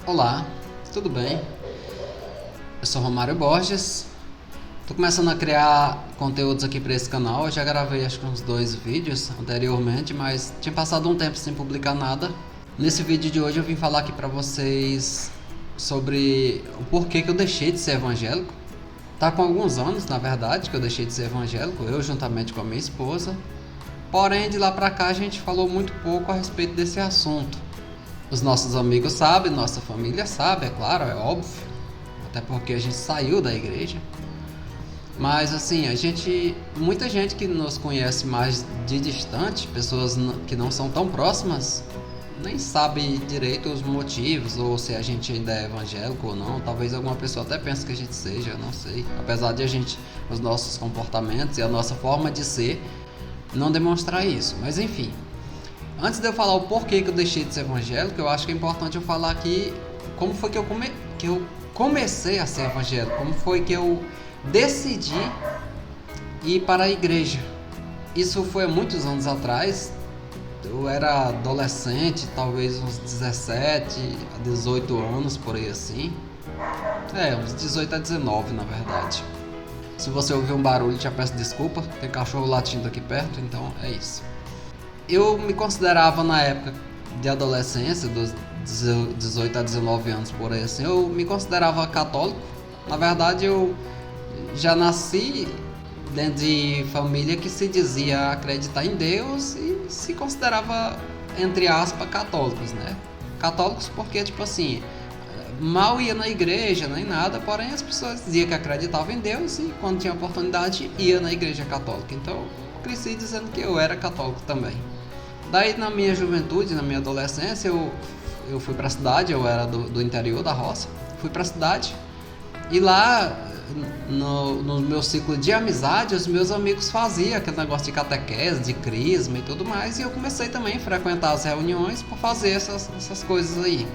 Olá, tudo bem? Eu sou Romário Borges. Tô começando a criar conteúdos aqui para esse canal. Eu já gravei acho que uns 2 vídeos anteriormente, mas tinha passado um tempo sem publicar nada. Nesse vídeo de hoje eu vim falar aqui para vocês sobre o porquê que eu deixei de ser evangélico. Tá com alguns anos, na verdade, que eu deixei de ser evangélico, eu juntamente com a minha esposa. Porém, de lá pra cá a gente falou muito pouco a respeito desse assunto. Os nossos amigos sabem, nossa família sabe, é claro, é óbvio, até porque a gente saiu da igreja. Mas assim, muita gente que nos conhece mais de distante, pessoas que não são tão próximas, nem sabe direito os motivos ou se a gente ainda é evangélico ou não. Talvez alguma pessoa até pense que a gente seja, eu não sei. Apesar de os nossos comportamentos e a nossa forma de ser não demonstrar isso. Mas enfim, antes de eu falar o porquê que eu deixei de ser evangélico, eu acho que é importante eu falar aqui como foi que eu comecei a ser evangélico, como foi que eu decidi ir para a igreja. Isso foi há muitos anos atrás. Eu era adolescente, talvez uns 17 a 18 anos, por aí assim. Uns 18 a 19 na verdade. Se você ouvir um barulho, já peço desculpa, tem cachorro latindo aqui perto, então é isso. Eu me considerava na época de adolescência, dos 18 a 19 anos por aí assim, eu me considerava católico. Na verdade eu já nasci dentro de família que se dizia acreditar em Deus e se considerava, entre aspas, católicos, né? Católicos porque, tipo assim, mal ia na igreja nem nada, porém as pessoas diziam que acreditavam em Deus e quando tinha oportunidade ia na igreja católica. Então eu cresci dizendo que eu era católico também. Daí na minha juventude, na minha adolescência, eu fui pra cidade, eu era do interior da roça, fui pra cidade e lá no meu ciclo de amizade, os meus amigos faziam aquele negócio de catequese, de crisma e tudo mais, e eu comecei também a frequentar as reuniões para fazer essas coisas aí.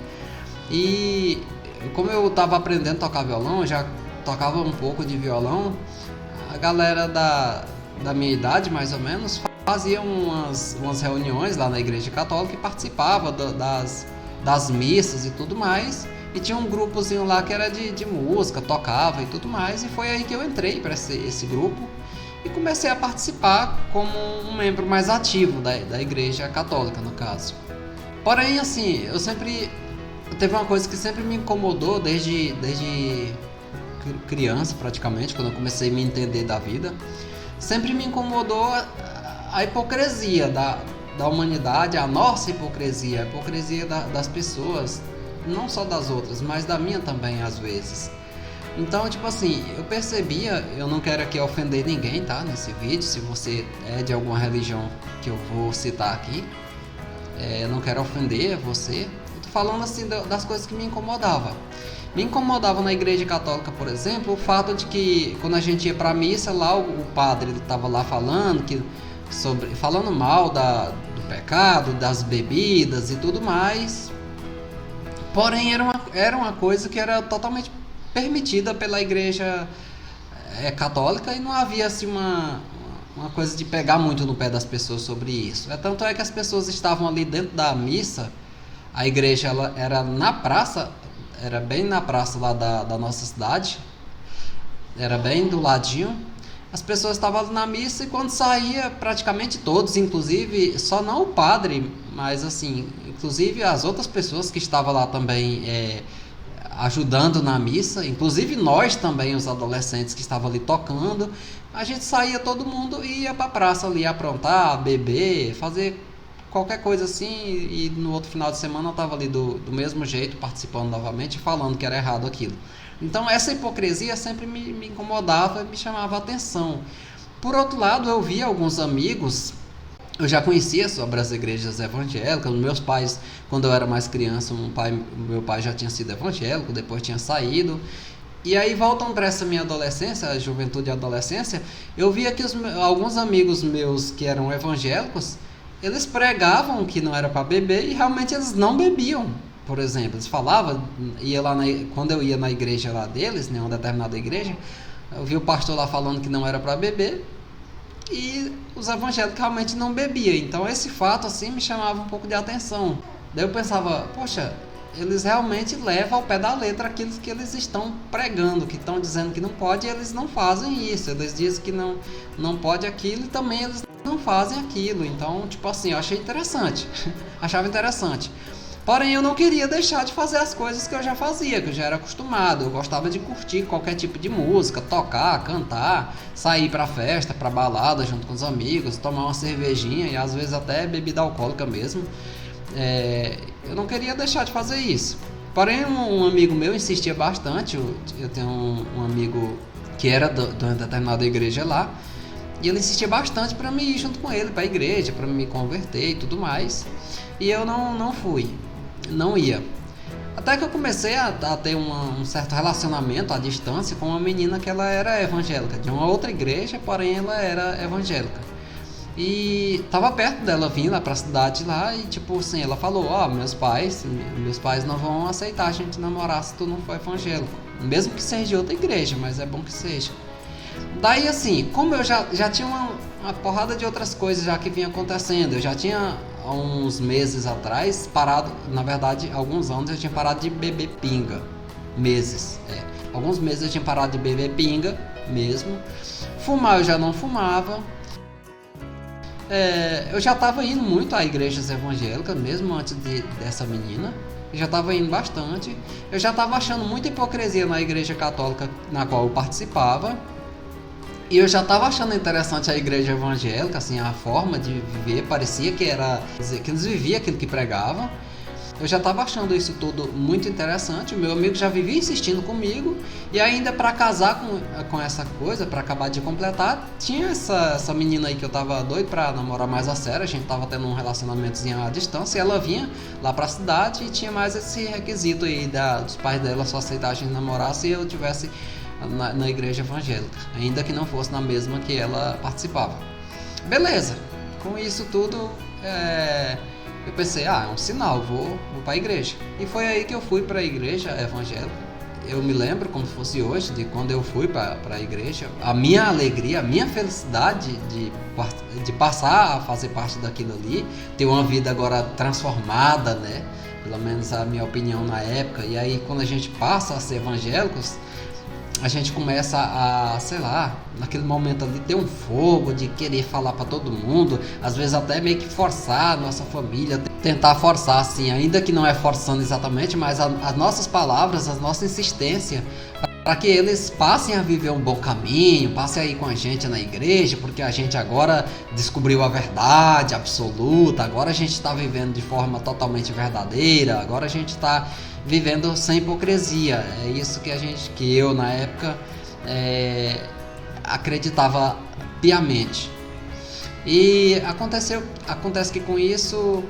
E como eu estava aprendendo a tocar violão, eu já tocava um pouco de violão, a galera da minha idade, mais ou menos, fazia umas reuniões lá na igreja católica e participava das missas e tudo mais. E tinha um grupozinho lá que era de música, tocava e tudo mais. E foi aí que eu entrei para esse grupo e comecei a participar como um membro mais ativo da igreja católica, no caso. Porém, assim, teve uma coisa que sempre me incomodou desde criança, praticamente, quando eu comecei a me entender da vida. Sempre me incomodou a hipocrisia da humanidade, a nossa hipocrisia, a hipocrisia das pessoas, não só das outras, mas da minha também às vezes. Então, tipo assim, eu percebia, eu não quero aqui ofender ninguém, tá, nesse vídeo, se você é de alguma religião que eu vou citar aqui, eu não quero ofender você, eu tô falando assim das coisas que me incomodavam. Me incomodava na igreja católica, por exemplo, o fato de que quando a gente ia pra missa, lá o padre estava lá falando mal do pecado, das bebidas e tudo mais. Porém, era uma coisa que era totalmente permitida pela igreja católica e não havia assim uma coisa de pegar muito no pé das pessoas sobre isso. Tanto é que as pessoas estavam ali dentro da missa, a igreja ela era na praça, era bem na praça lá da nossa cidade, era bem do ladinho. As pessoas estavam ali na missa e quando saía, praticamente todos, inclusive, só não o padre, mas assim, inclusive as outras pessoas que estavam lá também ajudando na missa, inclusive nós também, os adolescentes que estavam ali tocando, a gente saía todo mundo e ia pra praça ali aprontar, beber, fazer qualquer coisa assim, e no outro final de semana eu estava ali do mesmo jeito, participando novamente e falando que era errado aquilo. Então essa hipocrisia sempre me incomodava e me chamava a atenção. Por outro lado, eu via alguns amigos, eu já conhecia sobre as igrejas evangélicas, meus pais, quando eu era mais criança, meu pai já tinha sido evangélico, depois tinha saído. E aí voltando para essa minha adolescência, a juventude e adolescência, eu via que alguns amigos meus que eram evangélicos, eles pregavam que não era para beber e realmente eles não bebiam. Por exemplo, eles falavam, quando eu ia na igreja lá deles, né, uma determinada igreja, eu vi o pastor lá falando que não era para beber e os evangélicos realmente não bebiam. Então esse fato assim me chamava um pouco de atenção. Daí eu pensava, poxa, eles realmente levam ao pé da letra aquilo que eles estão pregando, que estão dizendo que não pode, e eles não fazem isso. Eles dizem que não pode aquilo e também eles não fazem aquilo. Então, tipo assim, eu achei interessante. Achava interessante. Porém, eu não queria deixar de fazer as coisas que eu já fazia, que eu já era acostumado. Eu gostava de curtir qualquer tipo de música, tocar, cantar, sair pra festa, pra balada junto com os amigos, tomar uma cervejinha e às vezes até bebida alcoólica mesmo. Eu não queria deixar de fazer isso. Porém, um amigo meu insistia bastante. Eu tenho um amigo que era de uma determinada igreja lá, e ele insistia bastante para mim ir junto com ele para a igreja, para me converter e tudo mais. E eu não fui, não ia. Até que eu comecei a ter um certo relacionamento à distância com uma menina que ela era evangélica, de uma outra igreja, porém ela era evangélica. E tava perto dela vir lá pra cidade lá e tipo assim, ela falou, meus pais não vão aceitar a gente namorar se tu não for evangélico. Mesmo que seja de outra igreja, mas é bom que seja. Daí assim, como eu já tinha uma porrada de outras coisas já que vinha acontecendo, eu já tinha há uns meses atrás parado, na verdade alguns anos eu tinha parado de beber pinga. Alguns meses eu tinha parado de beber pinga mesmo. Fumar eu já não fumava. Eu já estava indo muito a igrejas evangélicas, mesmo antes dessa menina. Eu já estava indo bastante. Eu já estava achando muita hipocrisia na igreja católica na qual eu participava. E eu já estava achando interessante a igreja evangélica, assim, a forma de viver. Parecia que eles viviam aquilo que pregavam. Eu já estava achando isso tudo muito interessante. O meu amigo já vivia insistindo comigo. E ainda para casar com essa coisa, para acabar de completar, tinha essa menina aí que eu tava doido para namorar mais a sério. A gente tava tendo um relacionamentozinho à distância. E ela vinha lá para a cidade e tinha mais esse requisito aí dos pais dela só aceitar a gente namorar se eu tivesse na igreja evangélica, ainda que não fosse na mesma que ela participava. Beleza, com isso tudo eu pensei, é um sinal, vou para a igreja. E foi aí que eu fui para a igreja evangélica. Eu me lembro como se fosse hoje, de quando eu fui para a igreja. A minha alegria, a minha felicidade de passar a fazer parte daquilo ali, ter uma vida agora transformada, né? Pelo menos a minha opinião na época. E aí quando a gente passa a ser evangélicos, a gente começa a, sei lá, naquele momento ali ter um fogo de querer falar para todo mundo, às vezes até meio que forçar a nossa família, tentar forçar assim, ainda que não é forçando exatamente, mas as nossas palavras, a nossa insistência, para que eles passem a viver um bom caminho, passem aí com a gente na igreja, porque a gente agora descobriu a verdade absoluta, agora a gente está vivendo de forma totalmente verdadeira, agora a gente está vivendo sem hipocrisia. É isso que eu na época acreditava piamente. E acontece que com isso